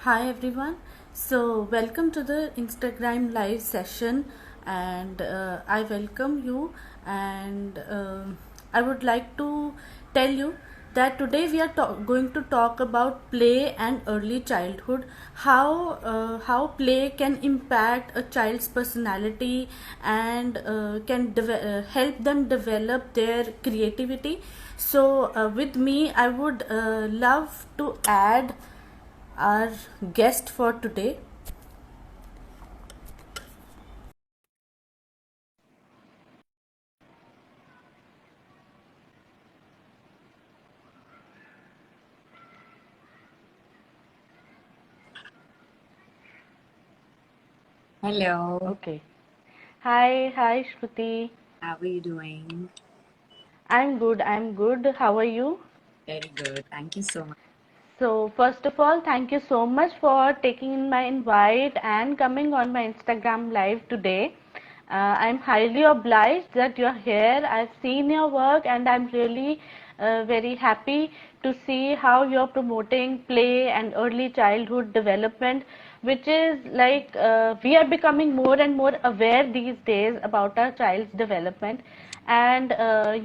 Hi everyone. So welcome to the Instagram live session, and I welcome you. And I would like to tell you that today we are going to talk about play and early childhood. How play can impact a child's personality and can help them develop their creativity. So with me, I would love to add our guest for today. Hello, Okay. Hi, Shruti. how are you doing? I'm good. I'm good. How are you? Very good. Thank you so much. So, first of all, thank you so much for taking in my invite and coming on my Instagram live today. I'm highly obliged that you're here. I've seen your work and I'm really very happy to see how you're promoting play and early childhood development, which is like we are becoming more and more aware these days about our child's development, and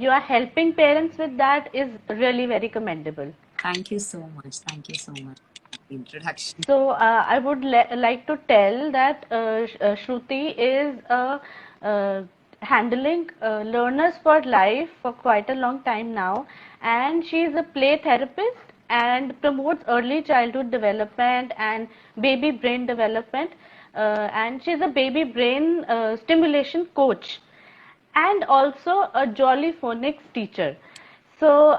you are helping parents with that is really very commendable. Thank you so much. Thank you so much for the introduction. So I would like to tell that Shruti is handling learners for life for quite a long time now, and she is a play therapist and promotes early childhood development and baby brain development, and she is a baby brain stimulation coach and also a Jolly Phonics teacher. So,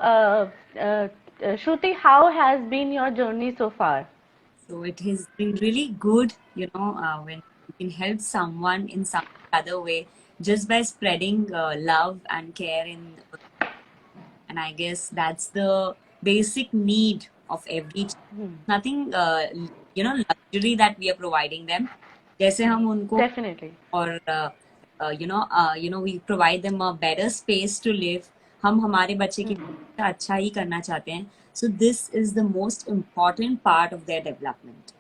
Shruti, how has been your journey so far? So it has been really good, when you can help someone in some other way just by spreading love and care and I guess that's the basic need of every child. Nothing, luxury that we are providing them. जैसे हम उनको Definitely. और we provide them a better space to live. हम हमारे बच्चे के लिए अच्छा ही करना चाहते हैं. So this is the most important part of their development.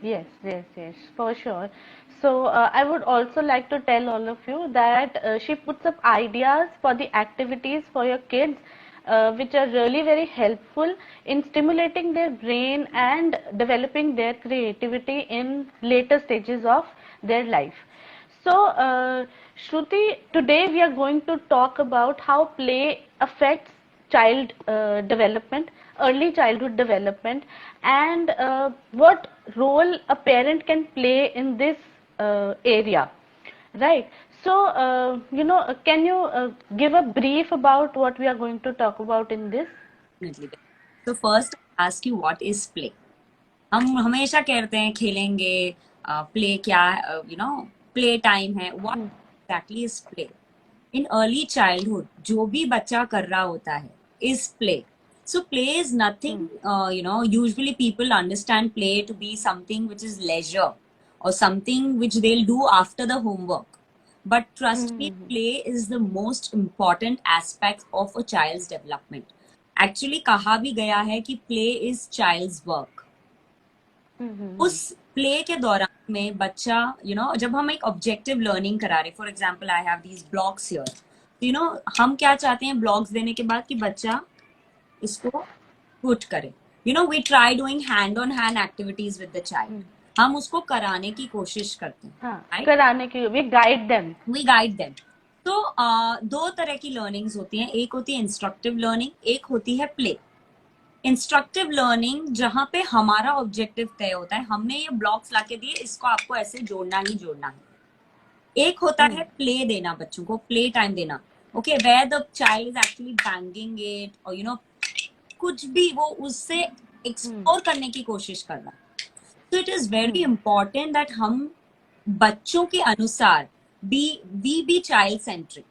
Yes, for sure. So, I would also like to tell all of you that she puts up ideas for the activities for your kids, which are really very helpful in stimulating their brain and developing their creativity in later stages of their life. So, Shruti, today we are going to talk about how play affects child development, early childhood development, and what role a parent can play in this area, right? So, can you give a brief about what we are going to talk about in this? Definitely. So first I ask you what is play. हम हमेशा कहते हैं खेलेंगे. Play क्या है, play time है. What exactly is play? In early childhood जो भी बच्चा कर रहा होता है is play. So play is nothing, usually people understand play to be something which is leisure or something which they'll do after the homework. But trust me, play is the most important aspect of a child's development. Actually कहा भी गया है कि play is child's work. उस play के दौरान में बच्चा जब हम एक ऑब्जेक्टिव लर्निंग करा रहे, for example I have these blocks here, हम क्या चाहते हैं ब्लॉक्स देने के बाद कि बच्चा इसको पुट करे. We try doing hand on hand activities with the child. हम उसको कराने की कोशिश करते हैं, हाँ, राइट. कराने के we guide them. We guide them. तो दो तरह की लर्निंग्स होती हैं. एक होती है इंस्ट्रक्टिव लर्निंग, एक होती है प्ले. इंस्ट्रक्टिव लर्निंग जहां पे हमारा ऑब्जेक्टिव तय होता है, हमने ये ब्लॉक्स लाके दिए, इसको आपको ऐसे जोड़ना ही जोड़ना है. एक होता है प्ले देना, बच्चों को प्ले टाइम देना. Okay, where the child is actually banging it और कुछ भी वो उससे एक्सप्लोर करने की कोशिश कर रहा है. तो it is very important that हम बच्चों के अनुसार we be child centric.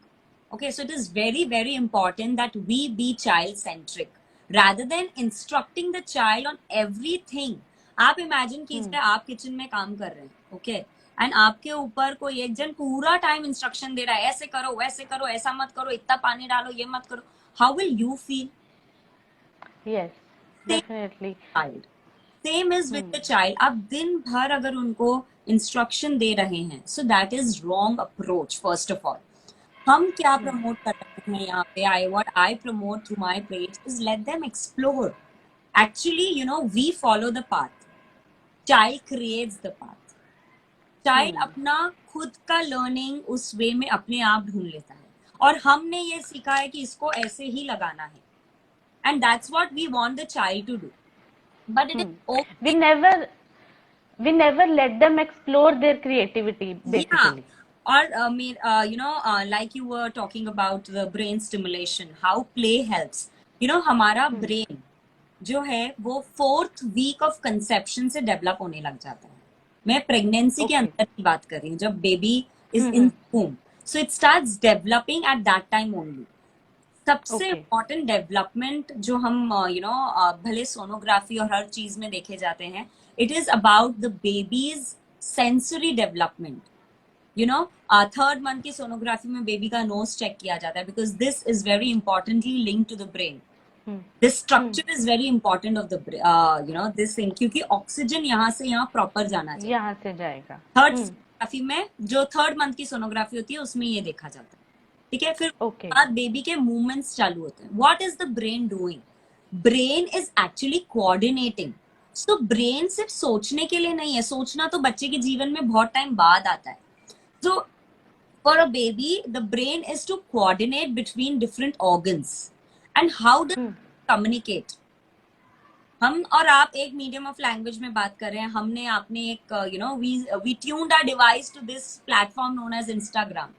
Okay, so it is very, very important that we be child centric rather than instructing the child on everything. आप इमेजिन कीजिए आप किचन में काम कर रहे हैं, ओके, एंड आपके ऊपर कोई एक जन पूरा टाइम इंस्ट्रक्शन दे रहा है, ऐसे करो वैसे करो, ऐसा मत करो, इतना पानी डालो, ये मत करो. How will you feel? Yes, definitely. child. Same is with the child. आप दिन भर अगर उनको इंस्ट्रक्शन दे रहे हैं, so that is wrong approach. First of all, हम क्या प्रमोट कर रहे हैं यहाँ पे? What I promote through my page is let them explore. Actually, we follow the path. Child creates the path. Child अपना खुद का लर्निंग उस वे में अपने आप ढूंढ लेता है, और हमने ये सीखा है कि इसको ऐसे ही लगाना है. And that's what we want the child to do. But it is okay. We never let them explore their creativity, basically. Or like you were talking about the brain stimulation, how play helps. हमारा brain जो है वो 4th week of conception से develop होने लग जाता है. मैं pregnancy के अंदर की बात कर रही हूँ, जब baby is in womb. So it starts developing at that time only. सबसे इम्पोर्टेंट डेवलपमेंट जो हम भले सोनोग्राफी और हर चीज में देखे जाते हैं, it is about the baby's sensory development. 3rd month की सोनोग्राफी में बेबी का नोज चेक किया जाता है, because this is very importantly link to the brain. This structure is very important of the this thing, क्योंकि oxygen यहाँ से यहाँ प्रॉपर जाना चाहिए. यहाँ से जाएगा. 3rd सोनोग्राफी में, जो 3rd मंथ की सोनोग्राफी होती है, उसमें ये देखा जाता है. ठीक है. फिर बाद बेबी के मूवमेंट्स चालू होते हैं. What is the brain doing? Brain is actually coordinating. So brain सिर्फ सोचने के लिए नहीं है. सोचना तो बच्चे के जीवन में बहुत टाइम बाद आता है. So for a baby the brain is to coordinate between different organs. And how do communicate? हम और आप एक मीडियम ऑफ लैंग्वेज में बात कर रहे हैं. हमने आपने एक we tuned our device to this platform known as Instagram,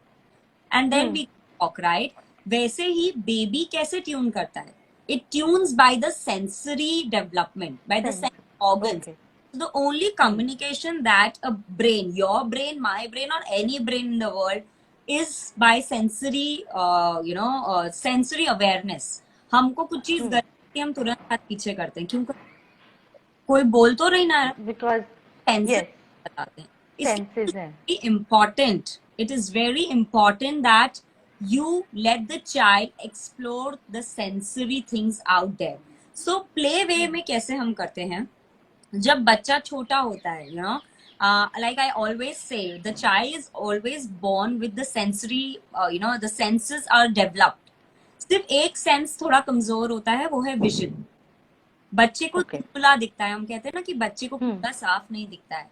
and then we talk, right? वैसे ही बेबी कैसे ट्यून करता है? It tunes by the sensory development, by the sense organs. The only communication that a brain, your brain, my brain, or any brain in the world, is by sensory, sensory awareness. हमको कुछ चीज गलती हम तुरंत हाथ पीछे करते हैं, क्योंकि कोई बोल तो नहीं ना, because बताते हैं. senses है. Important. It is very important that you let the child explore the sensory things out there. So play way में कैसे हम करते हैं? जब बच्चा छोटा होता है, like I always say, the child is always born with the sensory, the senses are developed. सिर्फ एक सेंस थोड़ा कमजोर होता है, वो है विजन. बच्चे को खुला दिखता है. हम कहते हैं ना कि बच्चे को खुला साफ नहीं दिखता है.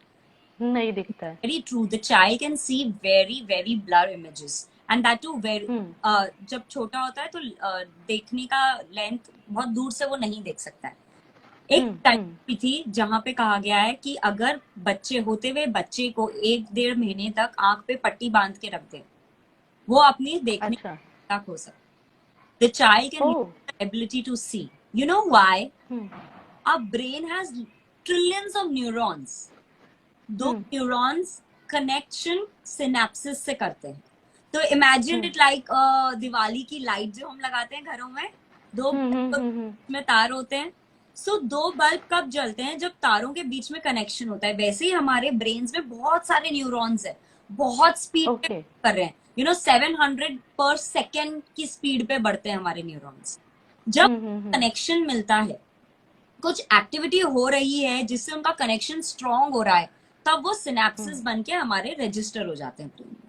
नहीं दिखता है. Very true. The child can see very very blur images, and that too very जब छोटा होता है तो देखने का लेंथ बहुत दूर से वो नहीं देख सकता है. एक टाइम भी थी जहां पे कहा गया है कि अगर बच्चे होते हुए बच्चे को 1-1.5 महीने तक आंख पे पट्टी बांध के रख दे, वो अपनी देखने तक हो सकता. The child can use the ability to see. You know why? Our brain has trillions of neurons. दो न्यूरॉन्स कनेक्शन सिनेप्सिस से करते हैं. तो इमेजिन इट लाइक दिवाली की लाइट जो हम लगाते हैं घरों में, 2 में तार होते हैं. सो 2 बल्ब कब जलते हैं? जब तारों के बीच में कनेक्शन होता है. वैसे ही हमारे ब्रेन्स में बहुत सारे न्यूरॉन्स है, बहुत स्पीड पे कर रहे हैं. 700 पर सेकेंड की स्पीड पे बढ़ते हैं हमारे न्यूरॉन्स. जब कनेक्शन मिलता है, कुछ एक्टिविटी हो रही है जिससे उनका कनेक्शन स्ट्रॉन्ग हो रहा है, तब वो सिनेप्सिस बन के हमारे रजिस्टर हो जाते हैं ब्रेन में.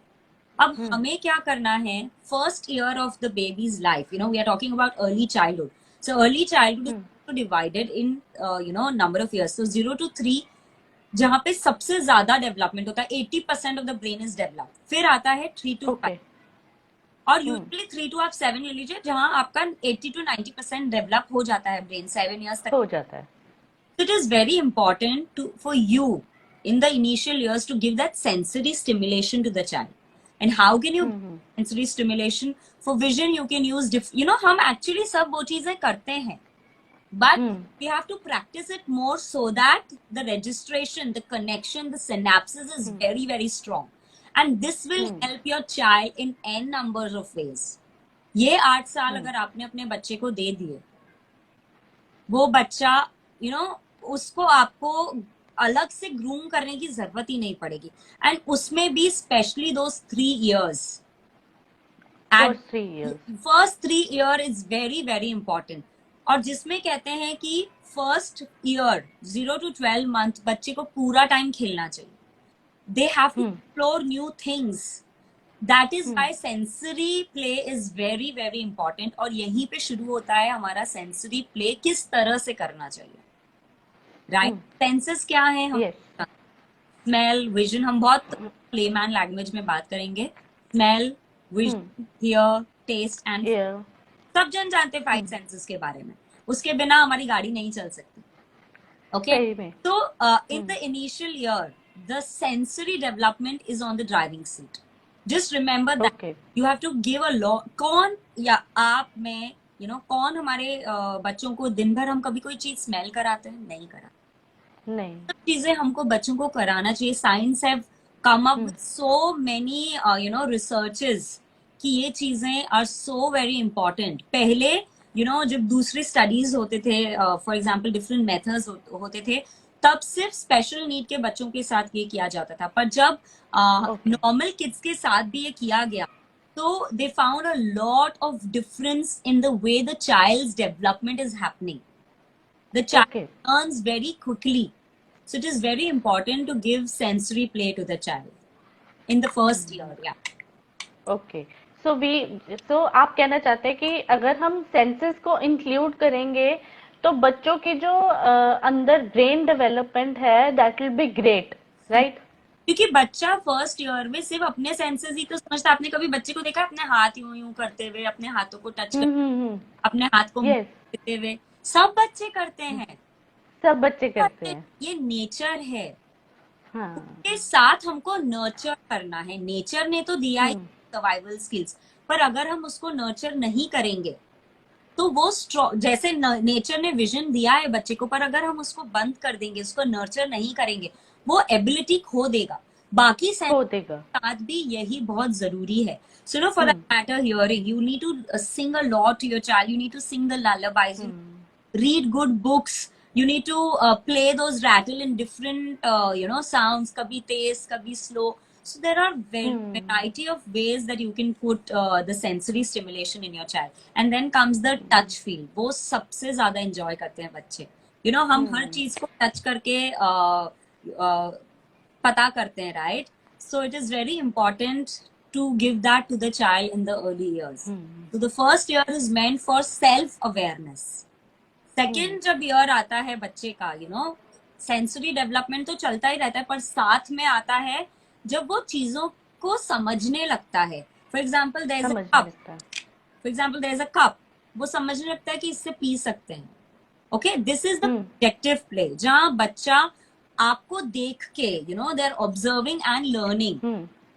अब हमें क्या करना है? First year of the baby's life, we are talking about early childhood. So early childhood divided in number of years. So 0 to 3 जहां पे सबसे ज्यादा डेवलपमेंट होता है, 80% of the brain is developed. फिर आता है 3 to 5, और यूजुअली 3 to 7 ले लीजिए, जहां आपका 80 to 90% डेवलप हो जाता है ब्रेन 7 years तक हो जाता है. It is very important for you in the initial years to give that sensory stimulation to the child. And how can you sensory stimulation? For vision you can use हम actually सब वो चीजें करते हैं, but we have to practice it more so that the registration, the connection, the synapses is very very strong, and this will help your child in n numbers of ways. ये 8 साल अगर आपने अपने बच्चे को दे दिए, वो बच्चा उसको आपको अलग से ग्रूम करने की जरूरत ही नहीं पड़ेगी. एंड उसमें भी specially those 3 years. First 3 year is very very important. और जिसमें कहते हैं कि फर्स्ट ईयर 0 to 12 month बच्चे को पूरा टाइम खेलना चाहिए. They have to explore new things. That is why sensory play is very very important. और यहीं पे शुरू होता है हमारा sensory play किस तरह से करना चाहिए. Right? Senses क्या है? हम Yes. स्मेल, विजन, हम बहुत प्लेमैन लैंग्वेज में बात करेंगे. Smell, vision, hear, taste and Yeah. सब जन जानते हैं 5 सेंसेस के बारे में. उसके बिना हमारी गाड़ी नहीं चल सकती. ओके, सही में. तो in the initial year the sensory development is on the driving seat. Just remember that Okay. You have to give a law. कौन या आप में कौन हमारे बच्चों को दिन भर हम कभी कोई चीज स्मेल कराते हैं? नहीं कराते. नहीं. सब चीजें हमको बच्चों को कराना चाहिए. Science have come up with so many researches कि ये चीजें आर सो वेरी इंपॉर्टेंट. पहले जब दूसरे स्टडीज होते थे, फॉर एग्जांपल डिफरेंट मेथड्स होते थे, तब सिर्फ स्पेशल नीड के बच्चों के साथ ये किया जाता था. पर जब नॉर्मल किड्स के साथ भी ये किया गया, तो they found a lot of difference in the way the child's development is happening. The child Okay. learns very quickly. So it is very important to give sensory play to the child in the first year. Yeah. Okay. So आप कहना चाहते हैं कि अगर हम senses को include करेंगे तो बच्चों की जो अंदर ब्रेन डेवलपमेंट है that will be great, right? क्योंकि बच्चा फर्स्ट ईयर में सिर्फ अपने सेंसेस ही तो समझता. आपने कभी बच्चे को देखा अपने हाथ यूं यूं करते हुए, अपने हाथों को टच करते, अपने हाथ को Yes. देते हुए? सब बच्चे करते हैं. सब बच्चे करते हैं. ये नेचर है. हाँ. के साथ हमको नर्चर करना है. नेचर ने तो दिया है सर्वाइवल स्किल्स, पर अगर हम उसको नर्चर नहीं करेंगे तो वो जैसे नेचर ने विजन दिया है बच्चे को, पर अगर हम उसको बंद कर देंगे, उसको नर्चर नहीं करेंगे, वो एबिलिटी खो देगा. बाकी खो देगा. साथ भी यही बहुत जरूरी है. So for that matter, hearing, you need to sing a lot to your child. You need to sing the lullabies. Read good books. You need to play those rattle in different sounds, kabhi tez, kabhi slow. So there are variety of ways that you can put the sensory stimulation in your child. And then comes the touch feel. वो सबसे ज्यादा enjoy करते हैं बच्चे. हम हर चीज को touch करके पता करते हैं, right? So it is very important to give that to the child in the early years. So the first year is meant for self awareness. Second जब ईयर आता है बच्चे का, सेंसरी डेवलपमेंट तो चलता ही रहता है, पर साथ में आता है जब वो चीजों को समझने लगता है. For example there is a cup. वो समझने लगता है कि इससे पी सकते हैं. Okay, this is the objective play, जहाँ बच्चा आपको देख के they are observing and learning.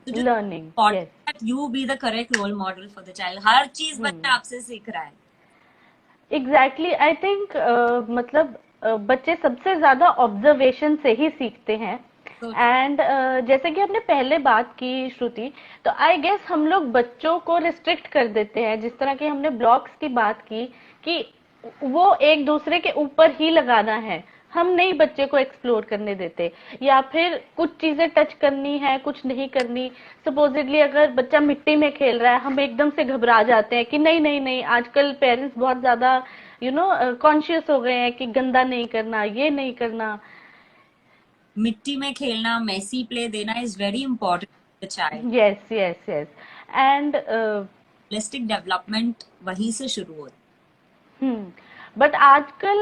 that you be the correct role model for the child. हर चीज बच्चा आपसे सीख रहा है. एग्जैक्टली. आई थिंक मतलब बच्चे सबसे ज्यादा ऑब्जर्वेशन से ही सीखते हैं. एंड जैसे कि हमने पहले बात की श्रुति, तो आई गेस हम लोग बच्चों को रिस्ट्रिक्ट कर देते हैं. जिस तरह की हमने ब्लॉक्स की बात की कि वो एक दूसरे के ऊपर ही लगाना है, हम नहीं बच्चे को एक्सप्लोर करने देते, या फिर कुछ चीजें टच करनी है, कुछ नहीं करनी. सपोजिटली अगर बच्चा मिट्टी में खेल रहा है, हम एकदम से घबरा जाते हैं कि नहीं नहीं नहीं. आजकल पेरेंट्स बहुत ज्यादा कॉन्शियस हो गए हैं कि गंदा नहीं करना, ये नहीं करना. मिट्टी में खेलना, मेसी प्ले देना is very important child. Yes yes yes. And holistic development वहीं से शुरू होती. बट आजकल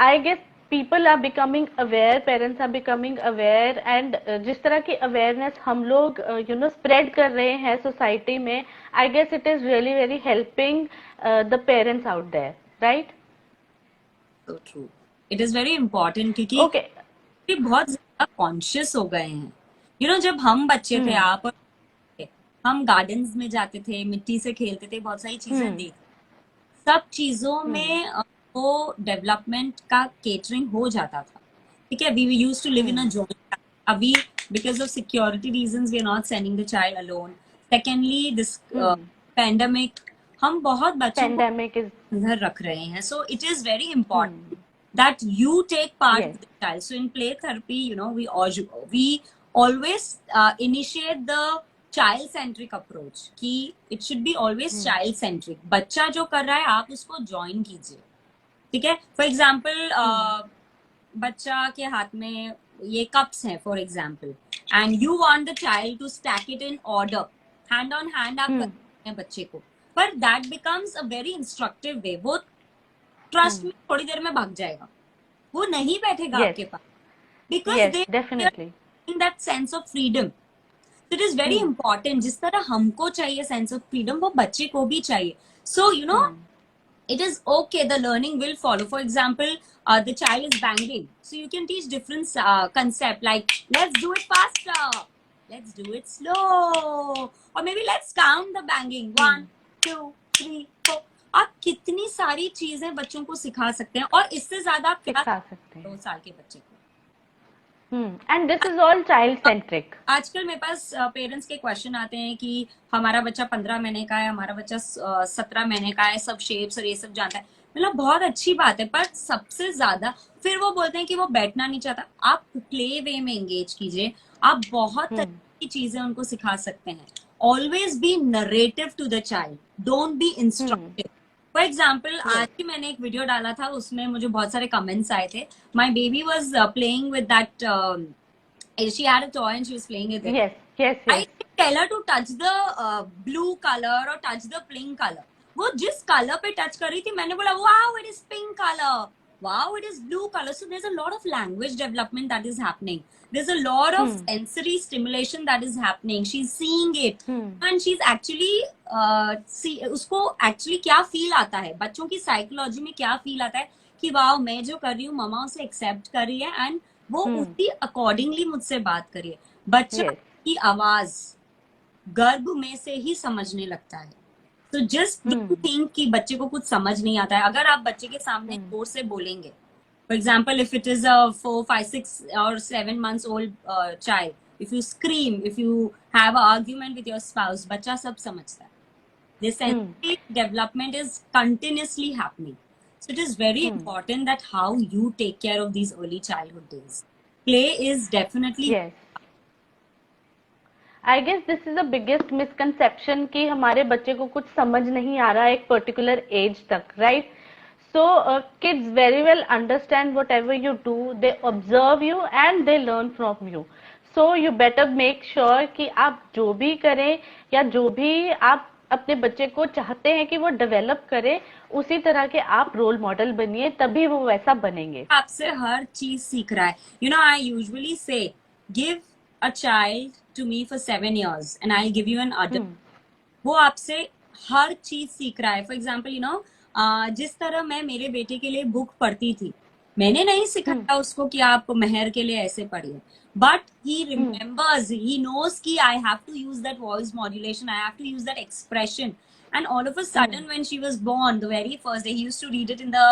I guess people are becoming aware, parents are becoming aware, and जिस तरह की awareness हम लोग spread कर रहे हैं society में, I guess it is really very helping the parents out there, right? So true. It is very important क्योंकि बहुत ज्यादा कॉन्शियस हो गए हैं. जब हम बच्चे थे, आप और हम गार्डन्स में जाते थे, मिट्टी से खेलते थे, बहुत सारी चीजें देखते, सब चीजों में वो डेवलपमेंट का केटरिंग हो जाता था. ठीक है, we used to live in a joint. अभी because of security reasons we are not sending the child alone. Secondly this pandemic, हम बहुत बच्चों को अंदर रख रहे हैं. So it is very important that you take part with the child. So in play therapy, we always initiate the child centric approach कि it should be always child centric. बच्चा जो कर रहा है आप उसको join कीजिए. ठीक है, फॉर एग्जाम्पल बच्चा के हाथ में ये कप्स हैं for example, and you want the child to stack it in order, hand on hand आप करते हैं बच्चे को, पर that becomes a very instructive way. वो ट्रस्ट में थोड़ी देर में भाग जाएगा, वो नहीं बैठेगा yes आपके पास, because yes they definitely in that sense of freedom. It is very important, जिस तरह हमको चाहिए सेंस ऑफ फ्रीडम, वो बच्चे को भी चाहिए। सो you no, it is okay, the learning will follow. For example, the child is banging, so you can teach different concept, like let's do it faster, let's do it slow, or maybe let's count the banging, 1 2 3 4। आप कितनी सारी चीजें बच्चों को सिखा सकते हैं, और इससे ज्यादा आप क्या सिखा सकते हैं। 2 साल के बच्चे को। And this is all child centric. आजकल मेरे पास पेरेंट्स के क्वेश्चन आते हैं कि हमारा बच्चा 15 महीने का है, हमारा बच्चा 17 महीने का है, सब शेप्स और ये सब जानता है। मतलब बहुत अच्छी बात है, पर सबसे ज्यादा फिर वो बोलते हैं कि वो बैठना नहीं चाहता। आप प्ले वे में एंगेज कीजिए, आप बहुत तरह की चीजें उनको सिखा सकते हैं। Always be narrative to the child, don't be instructive. For example, आज ही मैंने एक वीडियो डाला था, उसमें मुझे बहुत सारे कमेंट्स आए थे। My baby was playing with that, she had a toy and she was playing with it. yes I didn't tell her to touch the blue color or touch the pink color. वो जिस color पे touch कर रही थी, मैंने बोला wow it is pink color, wow it is blue color. So there's a lot of language development that is happening. There's a lot of sensory stimulation that is happening. She's seeing it and she's actually उसको actually क्या feel आता है, बच्चों की psychology में क्या feel आता है कि wow मैं जो कर रही हूँ ममा उसे accept कर रही है, and वो उसी अकॉर्डिंगली मुझसे बात करिए। बच्चा की आवाज गर्भ में से ही समझने लगता है। तो जस्ट डोंट थिंक कि बच्चे को कुछ समझ नहीं आता है। अगर आप बच्चे के सामने जोर से बोलेंगे, for example if it is a 4 5 6 और 7 months old child, if you scream, if you have an argument with your spouse, बच्चा सब समझता है। This sensory development is continuously happening. So it is very important that how you take care of these early childhood days. Play is definitely I guess this is the biggest misconception कि हमारे बच्चे को कुछ समझ नहीं आ रहा है एक पर्टिकुलर एज तक, right? So kids very well understand what ever you do, they observe you and they learn from you. So you better make sure कि आप जो भी करें या जो भी आप अपने बच्चे को चाहते हैं कि वो डेवलप करे, उसी तरह के आप रोल मॉडल बनिए, तभी वो वैसा बनेंगे। आपसे हर चीज सीख रहा है। You know, I usually say give a child to me for 7 years and I'll give you an adult. वो आपसे हर चीज सीख रहा है। फॉर एग्जाम्पल, यू नो, जिस तरह मैं मेरे बेटे के लिए बुक पढ़ती थी, मैंने नहीं सिखाया उसको कि आप मेहर के लिए ऐसे पढ़िए, but he remembers, he knows कि I have to use that voice modulation, I have to use that expression. And all of a sudden, when she was born, the very first day, he used to read it in the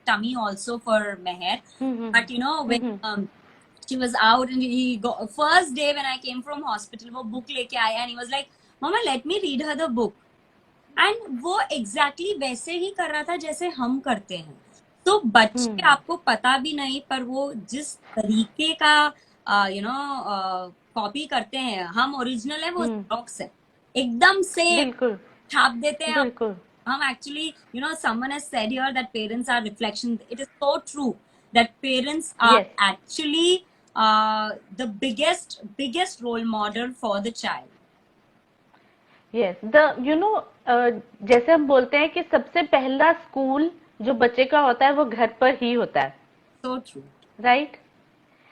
tummy also for meher. But you know, when she was out and he got, first day when I came from hospital, वो book लेके आया and he was like, Mama, let me read her the book. And वो exactly वैसे ही कर रहा था जैसे हम करते हैं। तो बच्चे आपको पता भी नहीं, पर वो जिस तरीके का यू नो कॉपी करते हैं, हम ओरिजिनल है, वो जेरोक्स है, एकदम से छाप देते हैं। हम actually, you know, someone has said here that parents are reflection. It is so true that parents are actually the biggest role model for the child. Yes, you know, जैसे हम बोलते हैं कि सबसे पहला स्कूल जो बच्चे का होता है वो घर पर ही होता है। So true. Right?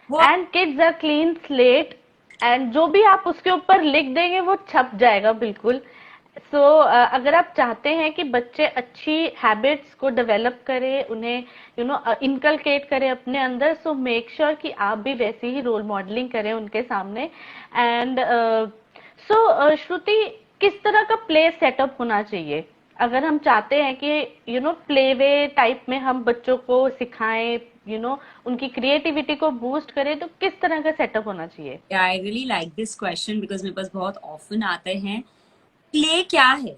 And kids are clean slate, and जो भी आप उसके ऊपर लिख देंगे वो छप जाएगा बिल्कुल। So, अगर आप चाहते हैं कि बच्चे अच्छी हैबिट्स को डेवलप करें, उन्हें यू नो इनकलकेट करें अपने अंदर, सो मेक श्योर कि आप भी वैसी ही रोल मॉडलिंग करें उनके सामने। एंड सो श्रुति, किस तरह का प्ले सेटअप होना चाहिए अगर हम चाहते हैं कि you know play way type में हम बच्चों को सिखाएं, यू नो उनकी क्रिएटिविटी को बूस्ट करें, तो किस तरह का सेटअप होना चाहिए? I really like this question because मेरे पास बहुत ऑफन आते हैं। प्ले क्या है?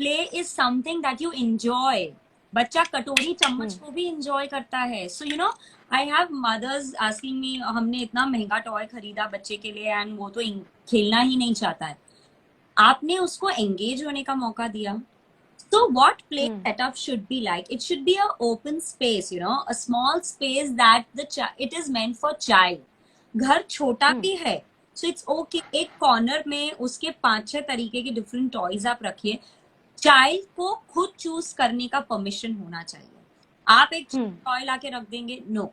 Play is something that you enjoy. बच्चा कटोरी चम्मच को भी एंजॉय करता है। So you know, I have mothers asking me, हमने इतना महंगा टॉय खरीदा बच्चे के लिए एंड वो तो खेलना ही नहीं चाहता है। आपने उसको एंगेज होने का मौका दिया, So what play setup should be like? It should be a open space, you know, a small space that it is meant for child. घर छोटा भी है, so it's okay. एक कॉर्नर में उसके 5-6 तरीके के डिफरेंट टॉयज आप रखिए. चाइल्ड को खुद चूज करने का परमिशन होना चाहिए. आप एक टॉय लाके रख देंगे, नो.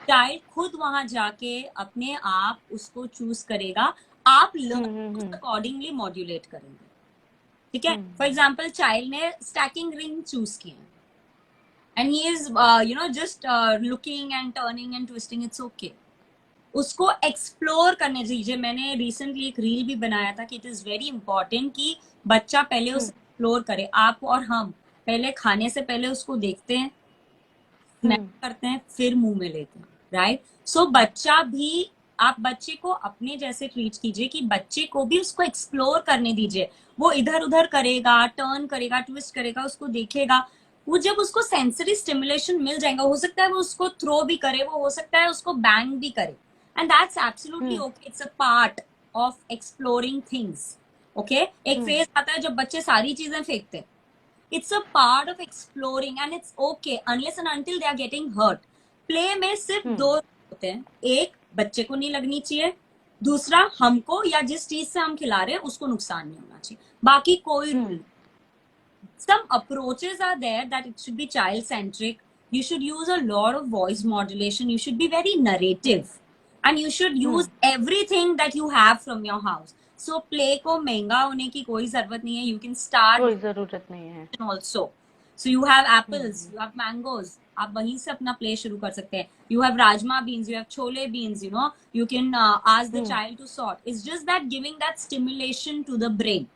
चाइल्ड खुद वहां जाके अपने आप उसको चूज करेगा. आप लर्न अकॉर्डिंगली मॉड्यूलेट करेंगे. ठीक है. फॉर एग्जाम्पल चाइल्ड ने स्टैकिंग रिंग चूज किया and he is you know just looking and turning and twisting, it's okay. उसको एक्सप्लोर करने दीजिए. मैंने रिसेंटली एक रील भी बनाया था कि इट इज वेरी इंपॉर्टेंट कि बच्चा पहले उसे एक्सप्लोर करे. आप और हम पहले खाने से पहले उसको देखते हैं, स्नैप करते हैं, फिर मुंह में लेते हैं, राइट. सो बच्चा भी, आप बच्चे को अपने जैसे ट्रीट कीजिए कि बच्चे को भी उसको एक्सप्लोर करने दीजिए. वो इधर उधर करेगा, टर्न करेगा, ट्विस्ट करेगा, उसको देखेगा. वो जब उसको सेंसरी स्टिमुलेशन मिल जाएगा, हो सकता है वो उसको थ्रो भी करे, वो हो सकता है उसको बैंग भी करे, and that's absolutely okay. It's a part of exploring things. Okay. एक फेज आता है जब बच्चे सारी चीजें फेंकते हैं. It's a part of exploring and it's okay unless and until they are getting hurt. Play में सिर्फ दो होते हैं. एक, बच्चे को नहीं लगनी चाहिए. दूसरा, हमको या जिस चीज से हम खिला रहे हैं उसको नुकसान नहीं होना चाहिए. बाकी कोई नहीं. Some approaches are there that it should be child centric. You should use a lot of voice modulation. You should be very narrative and you should use everything that you have from your house. So play को महंगा होने की कोई जरूरत नहीं है. You can start, कोई जरूरत नहीं है. Also, so you have apples, you have mangoes. आप वहीं से अपना play शुरू कर सकते हैं. You have rajma beans, you have chole beans. You know, you can ask the child to sort. It's just that giving that stimulation to the brain.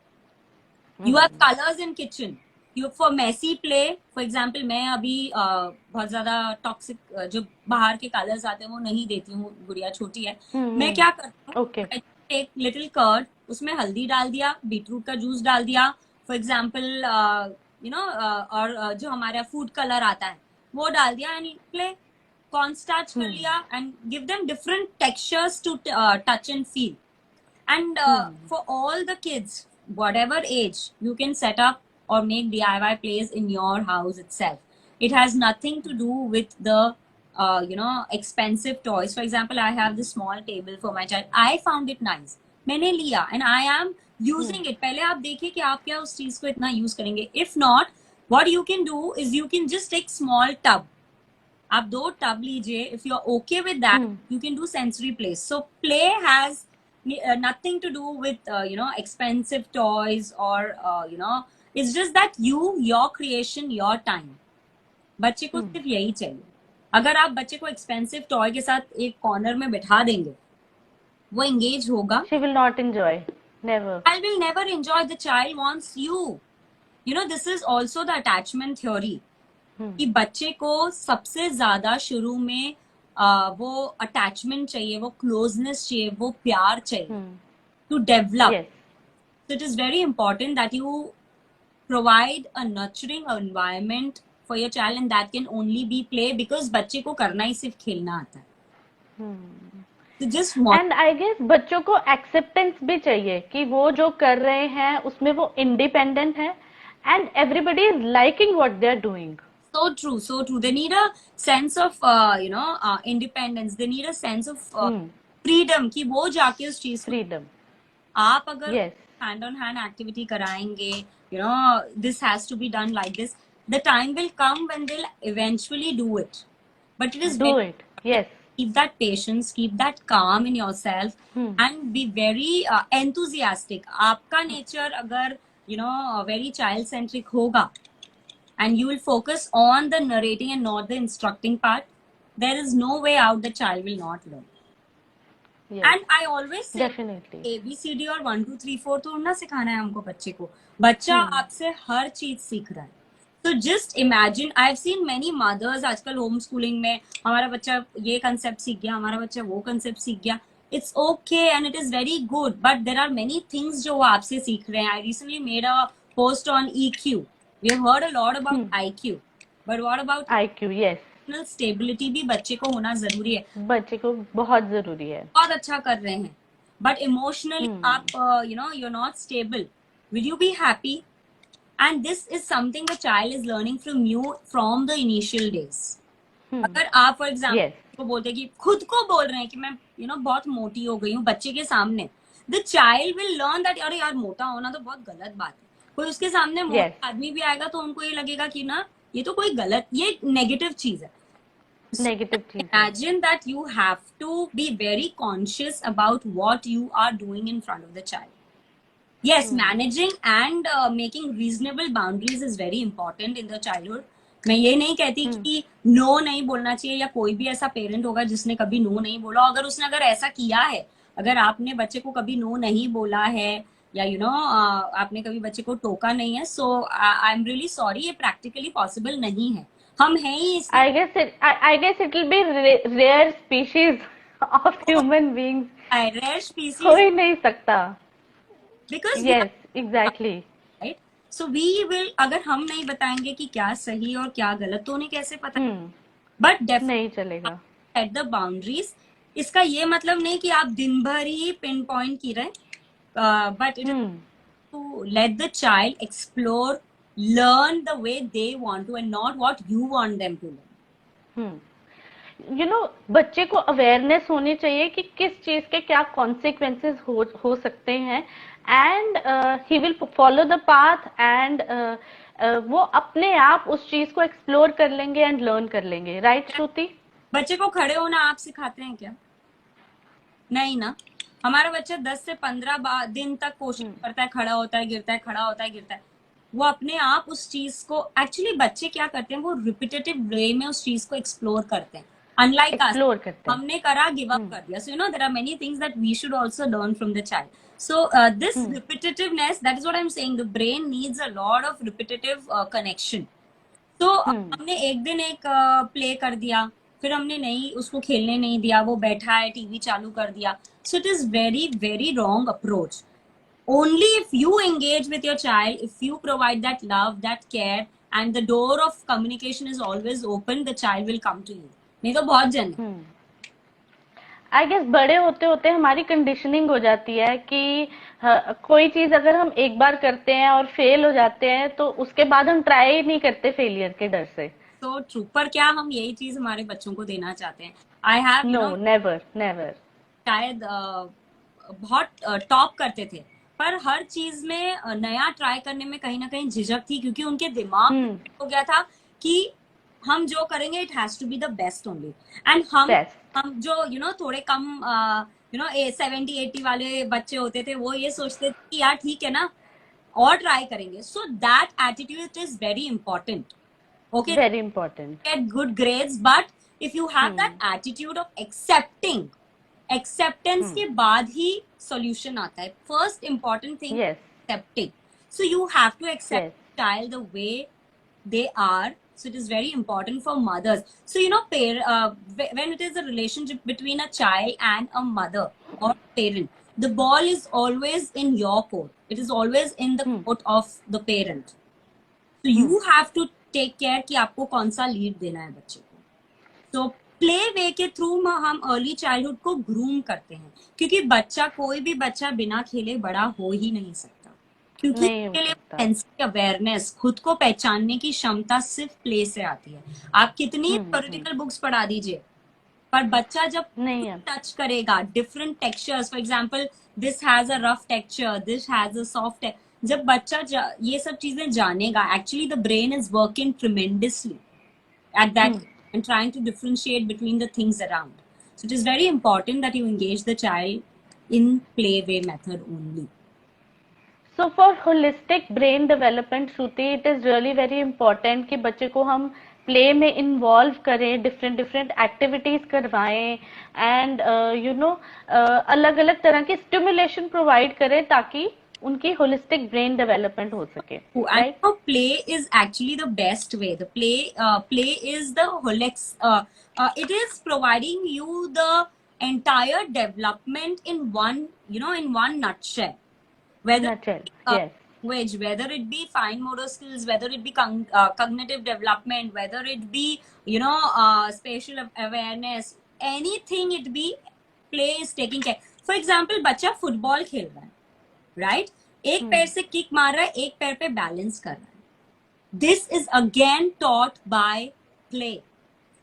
You have colors in kitchen. You for messy play. For example, मैं अभी बहुत ज्यादा toxic जो बाहर के colours आते हैं वो नहीं देती हूँ. गुड़िया छोटी है. मैं क्या करती हूँ, एक लिटिल कर्ड, उसमें हल्दी डाल दिया, बीटरूट का जूस डाल दिया, फॉर एग्जाम्पल यू नो, और जो हमारा फूड कलर आता है वो डाल दिया, एंड प्ले कॉर्नस्टार्च कर लिया, and give them different textures to touch and feel. And for all the kids whatever age, you can set up or make DIY plays in your house itself. It has nothing to do with the you know, expensive toys. For example, I have this small table for my child. I found it nice. मैंने लिया and I am using it. पहले आप देखिए कि आप क्या उस चीज को इतना यूज करेंगे. If not, what you can do is you can just take small tub. आप 2 टब लीजिए. If you are okay with that, you can do sensory plays. So play has nothing to do with you know, expensive toys or you know, it's just that your creation, your time. बच्चे को सिर्फ यही चाहिए. अगर आप बच्चे को expensive toy के साथ एक कॉर्नर में बैठा देंगे, वो एंगेज होगा. She will not enjoy. Never. I will never enjoy. The child wants you. You know, this is also the attachment theory. कि बच्चे को सबसे ज्यादा शुरू में वो अटैचमेंट चाहिए, वो क्लोजनेस चाहिए, वो प्यार चाहिए to develop. So it is very important that you provide a nurturing environment for your child, and that can only be play, because बच्चे को करना ही सिर्फ खेलना आता है. So just and I guess बच्चों को acceptance भी चाहिए कि वो जो कर रहे हैं उसमें वो independent है, and everybody is liking what they are doing. So true, so true. They need a sense of you know, independence. They need a sense of freedom कि वो जाके उस चीज freedom. आप अगर hand on hand activity कराएंगे, you know, this has to be done like this. The time will come when they'll eventually do it. But it is do it. Yes. Keep that patience, keep that calm in yourself, and be very enthusiastic. आपका nature अगर you know, very child centric होगा, and you will focus on the narrating and not the instructing part, there is no way out the child will not learn. Yes. And I always say, definitely, ABCD और 1 2 3 4 तो ना सिखाना है हमको बच्चे को. बच्चा आपसे हर चीज सीख रहा है. So just imagine, I've seen many mothers आजकल होम स्कूलिंग में, हमारा बच्चा ये कंसेप्ट सीख गया, हमारा बच्चा वो कंसेप्ट सीख गया. It's okay and it is very good, but there are many things जो वो आपसे सीख रहे हैं. I recently made a post on EQ. We have heard a lot about IQ, but what about IQ? Yes. Emotional stability भी बच्चे को होना जरूरी है. बच्चे को बहुत जरूरी है. बहुत अच्छा कर रहे हैं, but emotionally आप you know, you're not stable. Will you be happy? and this is something the child is learning from you from the initial days. अगर आप फॉर एग्जाम्पल Yes. को बोलते कि खुद को बोल रहे हैं कि मैं बहुत मोटी हो गई हूँ बच्चे के सामने, the child will learn that अरे यार मोटा होना तो बहुत गलत बात है। कोई उसके सामने मोटा आदमी भी आएगा तो उनको ये लगेगा कि ना ये तो कोई गलत, ये नेगेटिव चीज है। Negative चीज है। Imagine that you have to be very conscious about what you are doing in front of the child. Yes, managing and making reasonable boundaries is very important in the childhood. मैं ये नहीं कहती कि no नहीं बोलना चाहिए, या कोई भी ऐसा पेरेंट होगा जिसने कभी नो नहीं बोला, अगर उसने अगर ऐसा किया है, अगर आपने बच्चे को कभी नो नहीं बोला है या आपने कभी बच्चे को टोका नहीं है, सो आई एम रियली सॉरी, ये प्रैक्टिकली पॉसिबल नहीं है। हम हैं ही I guess it will be rare species of human beings. rare species हो ही नहीं सकता। because Yes, exactly. right, so we will, अगर हम नहीं बताएंगे कि क्या सही और क्या गलत तो उन्हें कैसे पता, बट नहीं चलेगा। At the boundaries. इसका ये मतलब नहीं कि आप दिन भर ही पिन पॉइंट की रहे, but it to let the child explore, learn the way they want to and not what you want them to learn. बच्चे को अवेयरनेस होनी चाहिए कि किस चीज के क्या कॉन्सिक्वेंसेस हो सकते हैं, and he will follow the path, and वो अपने आप उस चीज को एक्सप्लोर कर लेंगे एंड लर्न कर लेंगे। राइट श्रुति? बच्चे को खड़े होना आप सिखाते हैं क्या? नहीं ना। हमारा बच्चा 10 से 15 दिन तक कोशिश करता है, खड़ा होता है गिरता है, खड़ा होता है गिरता है। वो अपने आप उस चीज को, एक्चुअली बच्चे क्या करते हैं, वो रिपीटेटिव वे में उस चीज को एक्सप्लोर करते हैं, अनलाइक हमने करा गिव अप कर दिया। So there are many things that we should also learn from the child. So this repetitiveness, that is what I am saying, the brain needs a lot of repetitive connection. तो हमने एक दिन एक play कर दिया, फिर हमने नहीं उसको खेलने नहीं दिया, वो बैठा है टीवी चालू कर दिया। सो it is very very wrong approach. Only if you engage with your child, if you provide that love, that care, and the door of communication is always open, the child will come to you. नहीं तो बहुत जन I guess बड़े होते होते हमारी conditioning हो जाती है कि कोई चीज अगर हम एक बार करते हैं और फेल हो जाते हैं तो उसके बाद हम ट्राई ही नहीं करते फेलियर के डर से। तो ट्रू, पर क्या हम यही चीज हमारे बच्चों को देना चाहते हैं? I have no, never never. शायद बहुत टॉप करते थे, पर हर चीज में नया ट्राई करने में कहीं ना कहीं झिझक थी, क्योंकि उनके दिमाग हो गया था कि हम जो करेंगे it has to be the best only. And हम जो थोड़े कम 70-80 वाले बच्चे होते थे, वो ये सोचते थे कि यार ठीक है ना और ट्राई करेंगे। So that attitude is very important. Okay, very important, get good grades, but if you have that attitude of accepting, acceptance के बाद ही सॉल्यूशन आता है। First important thing accepting. So you have to accept child the way they are. So it is very important for mothers. So when it is a relationship between a child and a mother or parent, the ball is always in your court. It is always in the court of the parent. So you have to take care कि आपको कौन सा lead देना है बच्चे को। So play way के through हम अर्ली चाइल्डहुड को ग्रूम करते हैं, क्योंकि बच्चा, कोई भी बच्चा बिना खेले बड़ा हो ही नहीं सकता, क्योंकि इसके लिए सेंसरी अवेयरनेस, खुद को पहचानने की क्षमता सिर्फ प्ले से आती है। आप कितनी थ्योरेटिकल बुक्स पढ़ा दीजिए, पर बच्चा जब टच करेगा different textures, for example this has a rough texture, this has a soft, जब बच्चा ये सब चीजें जानेगा, actually the brain is working tremendously at that and trying to differentiate between the things around. So it is very important that you engage the child in play way method only. So for holistic brain development, Shruti, it is really very important कि बच्चे को हम play में involve करें, different activities करवाएं, and अलग अलग तरह की स्टिमुलेशन प्रोवाइड करें ताकि उनकी होलिस्टिक ब्रेन डेवलपमेंट हो सके। Right? Play is actually the best way. The play is the it is providing you the entire development in one, in one nutshell. Whether language, whether it be fine motor skills, whether it be cognitive development, whether it be spatial awareness, anything it be, play is taking care. For example, बच्चा football खेल रहा है, right? एक पैर से kick मार रहा है, एक पैर पे बैलेंस कर रहा है, This is again taught by play.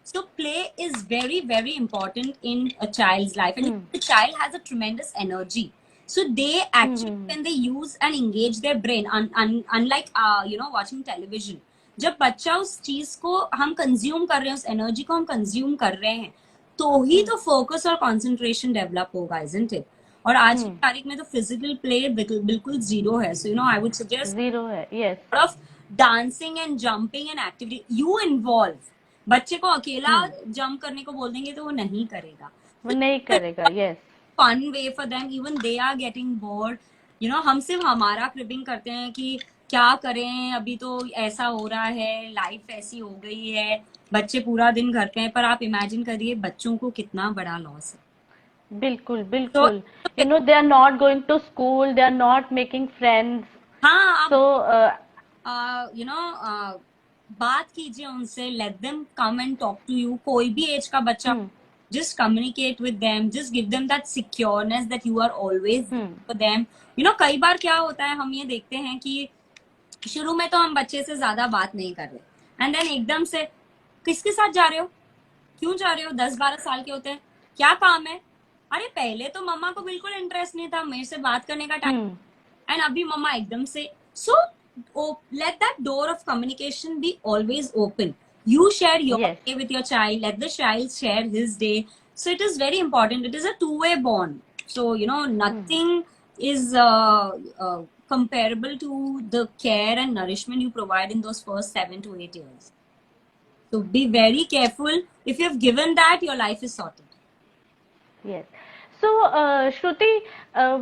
So play is very, very important in a child's life, and the child has a tremendous energy. So they actually, when they use and engage their brain, unlike watching television, जब बच्चा उस चीज को हम consume कर रहे हैं, उस एनर्जी को हम कंज्यूम कर रहे हैं, तो ही तो फोकस और कंसंट्रेशन डेवलप होगा, isn't it? और आज की तारीख में तो फिजिकल प्ले बिल्कुल जीरो है. So I would suggest zero है. Yes. of dancing and jumping and activity you involve. बच्चे को अकेला जंप करने को बोल देंगे तो वो नहीं करेगा. वो नहीं करेगा. Yes. fun way for them, even they are getting bored. हम सिर्फ हमारा क्रिबिंग करते हैं कि क्या करें, अभी तो ऐसा हो रहा है, लाइफ ऐसी हो गई है, बच्चे पूरा दिन घर पे हैं. पर आप इमेजिन करिए बच्चों को कितना बड़ा लॉस है. बिल्कुल बिल्कुल. they are not going to school, they are not making friends. हाँ. So बात कीजिए उनसे, let them come and talk to you. कोई भी एज का बच्चा, just communicate with them, just give them that secureness that you are always for them. कई बार क्या होता है, हम ये देखते हैं कि शुरू में तो हम बच्चे से ज्यादा बात नहीं कर रहे, एंड देन एकदम से किसके साथ जा रहे हो, क्यों जा रहे हो, 10-12 साल के होते हैं, क्या काम है, अरे पहले तो मम्मा को बिल्कुल इंटरेस्ट नहीं था मेरे से बात करने का टाइम, एंड अभी मम्मा एकदम से. सो let that door of communication be always open. You share your day with your child, let the child share his day. So it is very important. It is a two-way bond. So nothing is comparable to the care and nourishment you provide in those first 7 to 8 years. So be very careful. If you have given that, your life is sorted. Yes. So, Shruti,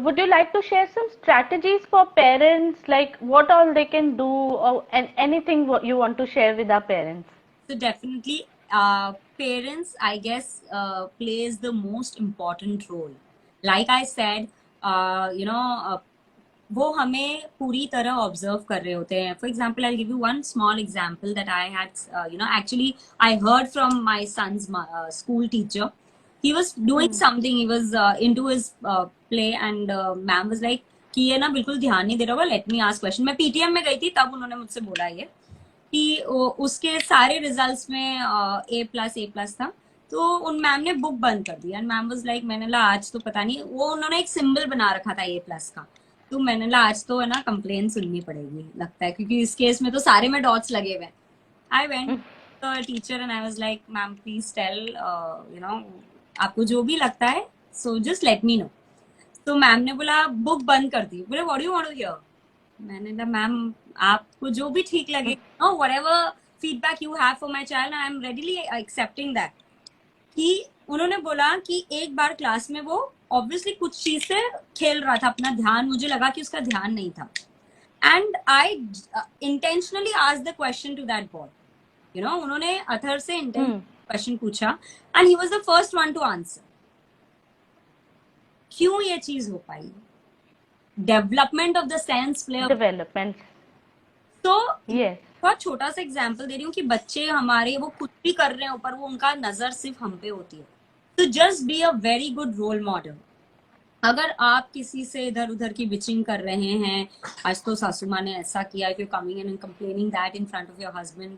would you like to share some strategies for parents, like what all they can do, or anything you want to share with our parents? So definitely, parents, I guess, plays the most important role. Like I said, वो हमें पूरी तरह observe कर रहे होते हैं. For example, I give you one small example that I had actually I heard from my son's school teacher. He was doing something, he was into his play, and ma'am was like कि ये ना बिल्कुल ध्यान नहीं दे रहा होगा, let me ask question. मैं PTM में गई थी, तब उन्होंने मुझसे बोला ये कि उसके सारे रिजल्ट्स में A+ था, तो उन मैम ने बुक बंद कर दी, एंड मैम वाज लाइक, मैंने ला आज तो पता नहीं, वो उन्होंने एक सिंबल बना रखा था A+ का, तो मैंने ला आज तो है ना कंप्लेन सुननी पड़ेगी लगता है, क्योंकि इस केस में तो सारे में डॉट्स लगे हुए. I went the teacher and I was like, ma'am please tell आपको जो भी लगता है, so just let me know. तो मैम ने बोला बुक बंद कर दी. बोले what do you want to hear. मैंने कहा मैम आपको जो भी ठीक लगे, no whatever feedback you have for my child, I am readily accepting that. कि उन्होंने बोला कि एक बार क्लास में वो ऑब्वियसली कुछ चीज से खेल रहा था, अपना ध्यान, मुझे लगा कि उसका ध्यान नहीं था, and I intentionally asked the question to that boy. उन्होंने अथर से क्वेश्चन पूछा, and he was the first one to answer. क्यों ये चीज हो पाई? Development of the sense play. Development. तो बहुत छोटा सा एग्जांपल दे रही हूँ कि बच्चे हमारे वो कुछ भी कर रहे हैं ऊपर, वो उनका नजर सिर्फ हम पे होती है. तो just be a very good role model. अगर आप किसी से इधर उधर की बिचिंग कर रहे हैं, आज तो सासू माँ ने ऐसा किया, if you're coming in and complaining that in front of your husband,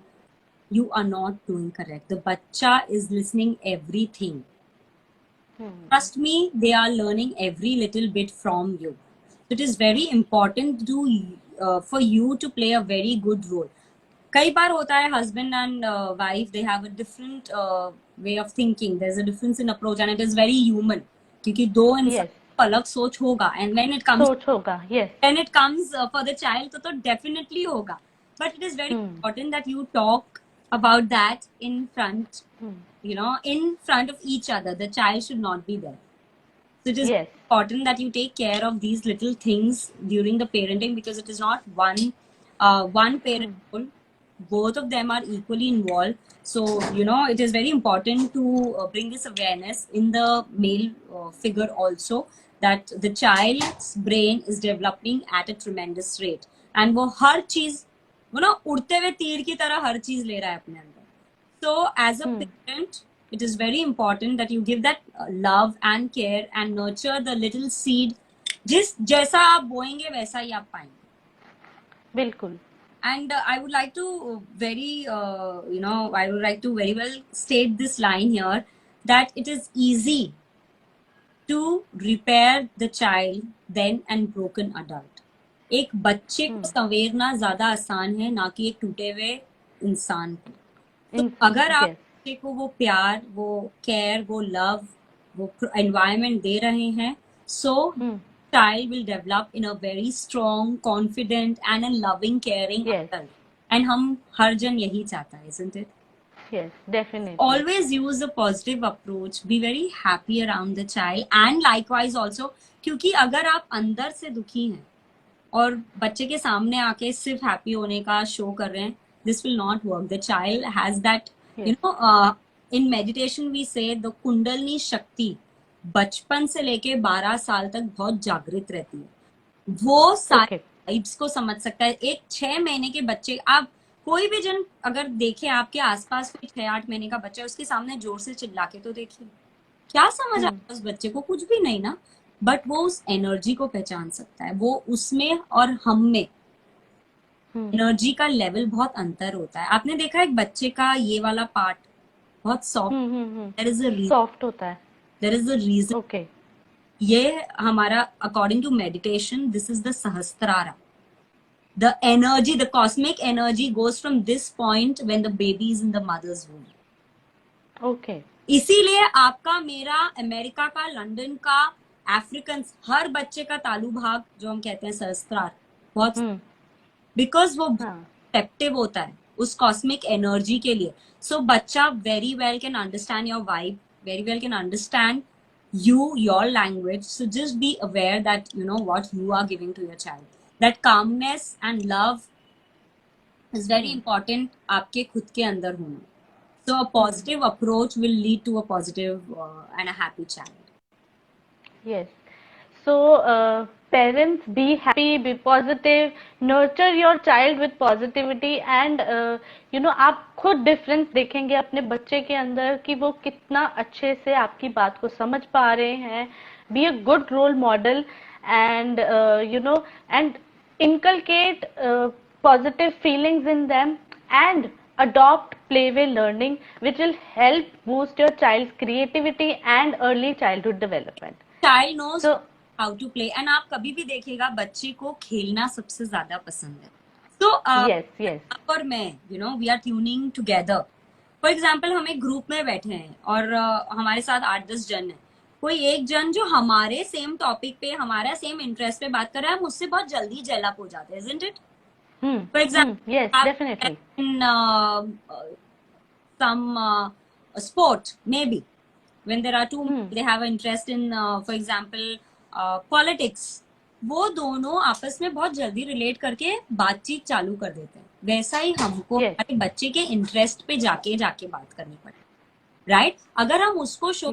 you are not doing correct. The bacha is listening everything. Trust me, they are learning every little bit from you. So it is very important for you to play a very good role. कई बार होता है husband and wife, they have a different way of thinking. There's a difference in approach, and it is very human. क्योंकि दो इंसान अलग सोच होगा, and when it comes सोच होगा, yes. When it comes for the child, तो definitely होगा. But it is very important that you talk about that in front, in front of each other. The child should not be there. So it is important that you take care of these little things during the parenting, because it is not one parent role. Both of them are equally involved. So, it is very important to bring this awareness in the male figure also, that the child's brain is developing at a tremendous rate. And वो हर चीज, उड़ते हुए तीर की तरह हर चीज ले रहा है अपने अंदर. So, as a parent, it is very important that you give that love and care and nurture the little seed. जैसा आप बोएंगे वैसा ही आप पाएंगे. बिल्कुल. And I would like to I would like to very well state this line here, that it is easy to repair the child than an broken adult. एक बच्चे को संवेरना ज्यादा आसान है ना कि एक टूटे हुए इंसान को. तो अगर आप Yes. बच्चे को वो प्यार, वो केयर, वो लव, वो एनवायरनमेंट दे रहे हैं, so child will develop in a very strong, confident and a loving, caring Yes. adult. And हम हर जन यही चाहता है, isn't it? Yes, definitely. Always use a positive approach. Be very happy around the child, and likewise also, क्योंकि अगर आप अंदर से दुखी हैं और बच्चे के सामने आके सिर्फ हैप्पी होने का शो कर रहे हैं, this will not work. The child has that, Yes. in meditation we say the kundalini शक्ति बचपन से लेके 12 साल तक बहुत जागृत रहती है. वो सारे वाइब्स को समझ सकता है. एक 6 महीने के बच्चे, आप कोई भी जन अगर देखे आपके आसपास कोई 6-8 महीने का बच्चा, उसके सामने जोर से चिल्ला के तो देखिए, क्या समझ आता है उस बच्चे को? कुछ भी नहीं ना. बट वो उस एनर्जी को पहचान सकता है. वो उसमें और हम में एनर्जी का लेवल बहुत अंतर होता है. आपने देखा एक बच्चे का ये वाला पार्ट बहुत soft, there is a reason, soft होता है. There is a reason. Okay. ये हमारा according to meditation, this is the Sahasrara. The energy, the cosmic energy goes from this point when the baby is in the mother's womb. Okay. इसीलिए आपका, मेरा, America का, London का, African, हर बच्चे का तालु भाग जो हम कहते हैं सहस्त्रार, बहुत, बिकॉज वो रिसेप्टिव होता है उस कॉस्मिक एनर्जी के लिए. सो बच्चा very well can understand your vibe, very well can understand you, your language. So just be aware that you know what you are giving to your child. That calmness and love is very important आपके खुद के अंदर होना. So a positive approach will lead to a positive and a happy child. Yes. So parents, be happy, be positive, nurture your child with positivity, and आप खुद difference देखेंगे अपने बच्चे के अंदर कि वो कितना अच्छे से आपकी बात को समझ पा रहे हैं. Be a good role model, and and inculcate positive feelings in them, and adopt play-way learning, which will help boost your child's creativity and early childhood development. Child knows how to play, and आप कभी भी देखिएगा बच्चे को खेलना सबसे ज्यादा पसंद है. So yes. आप और मैं, we are tuning together. For example, हम एक ग्रुप में बैठे हैं और हमारे साथ 8-10 जन हैं. कोई एक जन जो हमारे सेम टॉपिक पे, हमारा सेम इंटरेस्ट पे बात कर रहा है, हम उससे बहुत जल्दी जेल अप हो जाते हैं, isn't it? For example, yes, definitely. In some sport, maybe when there are two, they have an interest in, for example, politics. वो दोनों आपस में बहुत जल्दी रिलेट करके बातचीत चालू कर देते हैं. वैसा ही हमको हमारे बच्चे के इंटरेस्ट पे जाके बात करनी पड़े, राइट? अगर हम उसको शो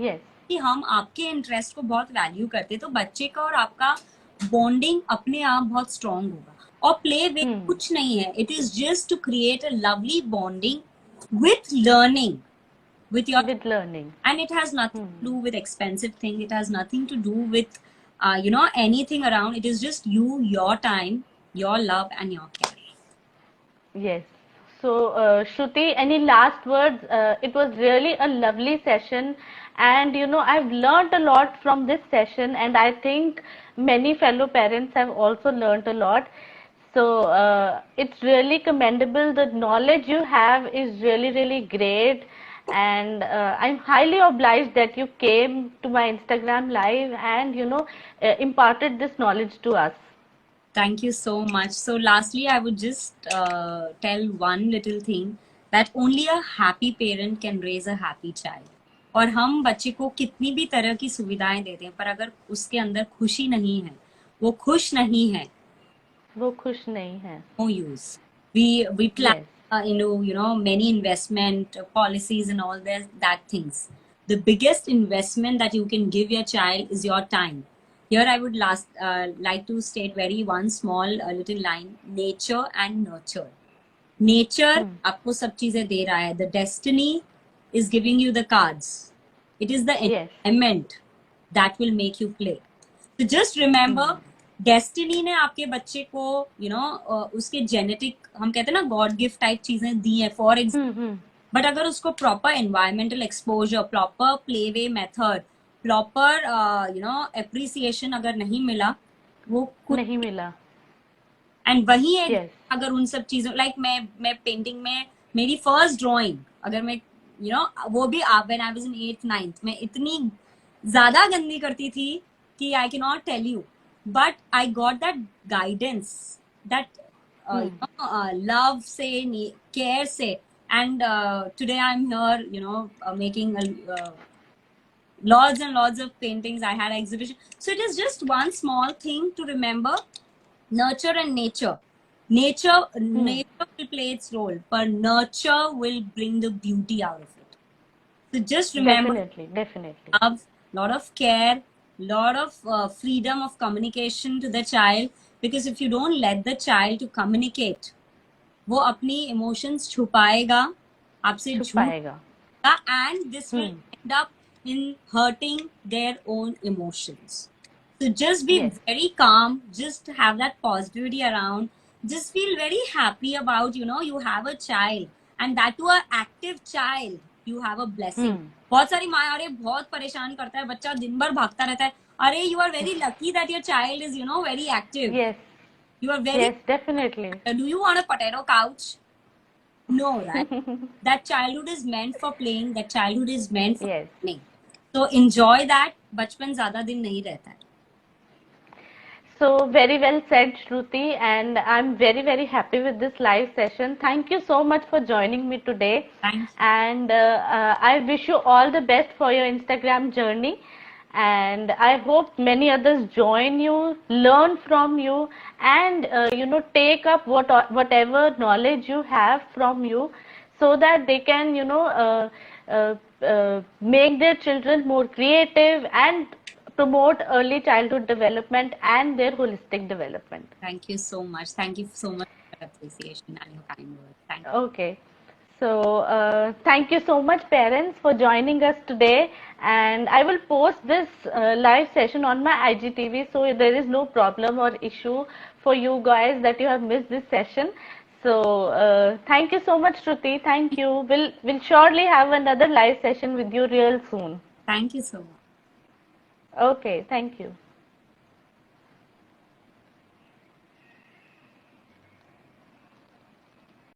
कि हम आपके इंटरेस्ट को बहुत वैल्यू करते, तो बच्चे का और आपका बॉन्डिंग अपने आप बहुत स्ट्रॉन्ग होगा. और प्ले वे कुछ नहीं है, it is just to create a lovely bonding with learning, with learning, and it has nothing to do with expensive thing, it has nothing to do with anything around. It is just you, your time, your love and your care. Yes. So Shruti, any last words? It was really a lovely session, and I've learned a lot from this session, and I think many fellow parents have also learned a lot. So it's really commendable. The knowledge you have is really, really great, and I'm highly obliged that you came to my Instagram live and imparted this knowledge to us. Thank you so much. So lastly, I would just tell one little thing, that only a happy parent can raise a happy child. और हम बच्चे को कितनी भी तरह की सुविधाएं देते हैं, पर अगर उसके अंदर खुशी नहीं है, वो खुश नहीं है, no use. We plan many investment policies and all that things. The biggest investment that you can give your child is your time. Here I would like to state one small little line: nature and nurture. Nature आपको सब चीजें दे रहा है. The destiny is giving you the cards. It is the environment that will make you play. So just remember, destiny ने आपके बच्चे को उसके जेनेटिक, हम कहते हैं ना गॉड गिफ्ट टाइप चीजें दी है फॉर एग्जाम्पल, हम्म। बट अगर उसको proper environmental exposure, proper play way method, proper appreciation अगर नहीं मिला, वो खुद, नहीं मिला। एंड वही एक, यस। अगर उन सब चीजों लाइक मैं पेंटिंग में मेरी फर्स्ट ड्राइंग, अगर मैं वो भी when I was in 8th 9th, मैं इतनी ज्यादा गंदी करती थी कि I can not tell you, but I got that guidance, that love से, केयर से, and today I am here making lots and lots of paintings. I had exhibition, so it is just one small thing to remember: nurture and nature. Nature will play its role, but nurture will bring the beauty out of it. So just remember, Definitely. love, lot of care, lot of freedom of communication to the child, because if you don't let the child to communicate, वो अपनी emotions छुपाएगा, आपसे झूठ, छुपाएगा। and this will end up in hurting their own emotions. So just be Yes. very calm, just have that positivity around, just feel very happy about, you have a child, and that to an active child, you have a blessing. बहुत सारी माँ, अरे बहुत परेशान करता है बच्चा, दिन भर भागता रहता है, अरे you are very lucky that your child is very active. Yes. You are very, Yes, definitely. do you want a potato couch? No, right? That childhood is meant for playing, that childhood is meant for Yes. learning. So enjoy that. बचपन ज्यादा दिन नहीं रहता है. So very well said, Shruti, and I'm very, very happy with this live session. Thank you so much for joining me today. Thanks. And I wish you all the best for your Instagram journey. And I hope many others join you, learn from you, and take up whatever knowledge you have from you, so that they can make their children more creative and promote early childhood development and their holistic development. Thank you so much. Thank you so much for your appreciation and your kind words. Thank you. Okay. So, thank you so much, parents, for joining us today. And I will post this live session on my IGTV, so there is no problem or issue for you guys that you have missed this session. So, thank you so much, Shruti. Thank you. We'll surely have another live session with you real soon. Thank you so much. Okay. Thank you.